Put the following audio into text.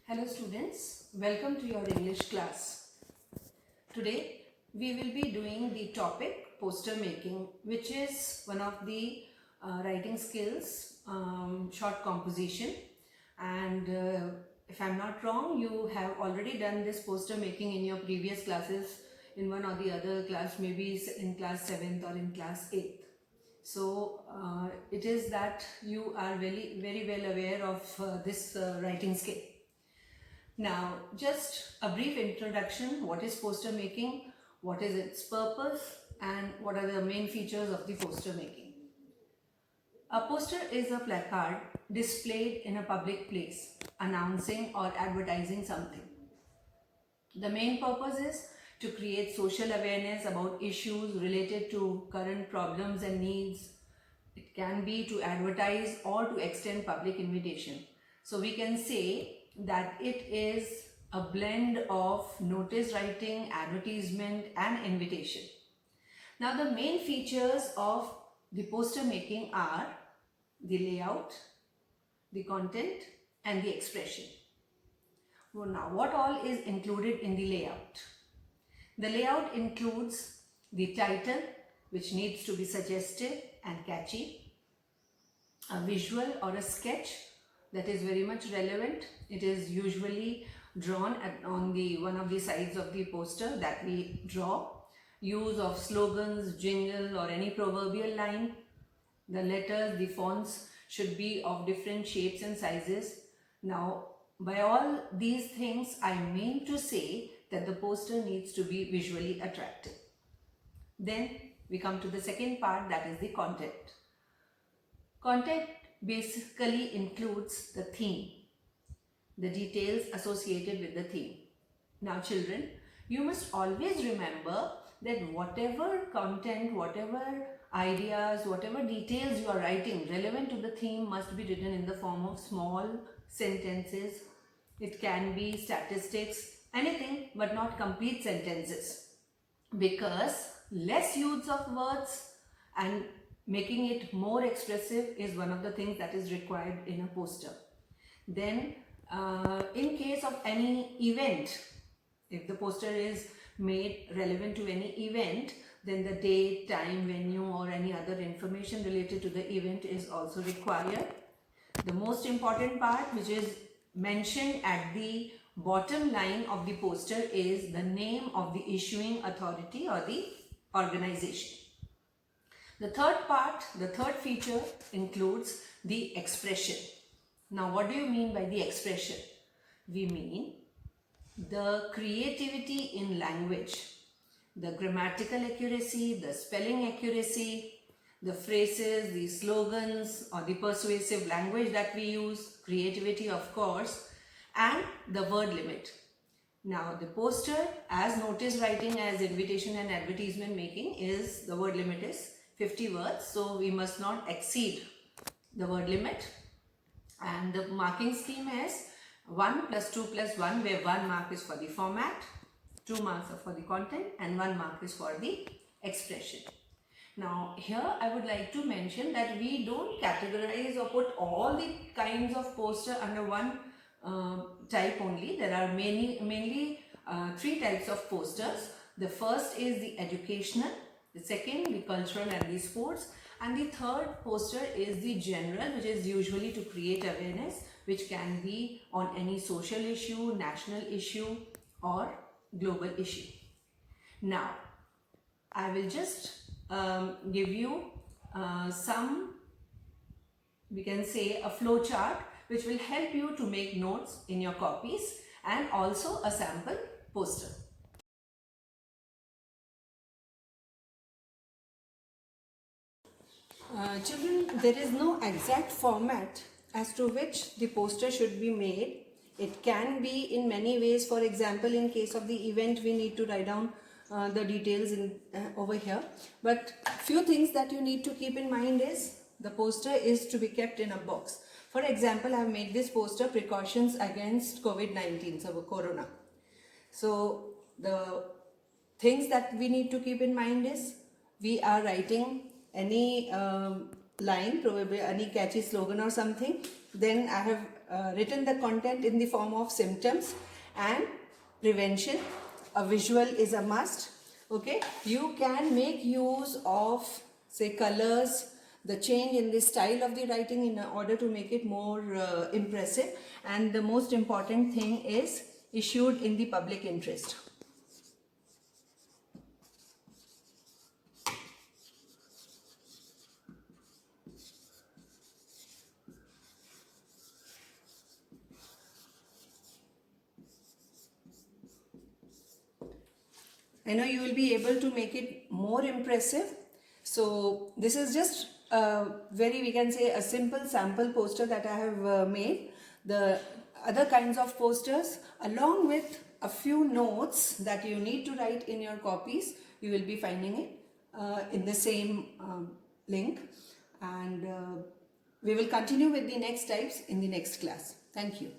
Hello students, welcome to your English class. Today we will be doing the topic poster making, which is one of the writing skills, short composition, and if I'm not wrong, you have already done this poster making in your previous classes in one or the other class, maybe in class 7th or in class 8th. So it is that you are very well aware of this writing skill. Now, just a brief introduction. What is poster making? What is its purpose? And what are the main features of the poster making? A poster is a placard displayed in a public place, announcing or advertising something. The main purpose is to create social awareness about issues related to current problems and needs. It can be to advertise or to extend public invitation. So we can say that it is a blend of notice writing, advertisement and invitation. Now the main features of the poster making are the layout, the content and the expression. Well, now what all is included in the layout? The layout includes the title, which needs to be suggestive and catchy, a visual or a sketch that is very much relevant. It is usually drawn on one of the sides of the poster that we draw. Use of slogans, jingle or any proverbial line. The letters, the fonts should be of different shapes and sizes. Now, by all these things, I mean to say that the poster needs to be visually attractive. Then we come to the second part, that is the content. Content basically includes the theme, the details associated with the theme. Now children, you must always remember that whatever content, whatever ideas, whatever details you are writing relevant to the theme must be written in the form of small sentences. It can be statistics, anything, but not complete sentences, because less use of words and making it more expressive is one of the things that is required in a poster. Then in case of any event, if the poster is made relevant to any event, then the date, time, venue or any other information related to the event is also required. The most important part, which is mentioned at the bottom line of the poster, is the name of the issuing authority or the organization. The third part, the third feature includes the expression. Now, what do you mean by the expression? We mean the creativity in language, the grammatical accuracy, the spelling accuracy, the phrases, the slogans or the persuasive language that we use, creativity of course, and the word limit. Now the poster, as notice writing, as invitation and advertisement making, is the word limit is 50 words, so we must not exceed the word limit. And the marking scheme is 1 plus 2 plus 1, where 1 mark is for the format, 2 marks are for the content and 1 mark is for the expression. Now here I would like to mention that we don't categorize or put all the kinds of poster under one type only. There are mainly 3 types of posters. The first is the educational, the second the cultural and the sports, and the third poster is the general, which is usually to create awareness, which can be on any social issue, national issue or global issue. Now I will just give you some, we can say, a flow chart which will help you to make notes in your copies, and also a sample poster. Children, there is no exact format as to which the poster should be made. It can be in many ways. For example, in case of the event, we need to write down the details over here. But few things that you need to keep in mind is the poster is to be kept in a box. For example, I have made this poster, precautions against COVID-19, so corona. So the things that we need to keep in mind is we are writing any line, probably any catchy slogan or something. Then I have written the content in the form of symptoms and prevention. A visual is a must. Okay, you can make use of, say, colors, the change in the style of the writing in order to make it more impressive, and the most important thing is issued in the public interest. I know you will be able to make it more impressive. So this is just very, we can say, a simple sample poster that I have made. The other kinds of posters, along with a few notes that you need to write in your copies, you will be finding it in the same link. And we will continue with the next types in the next class. Thank you.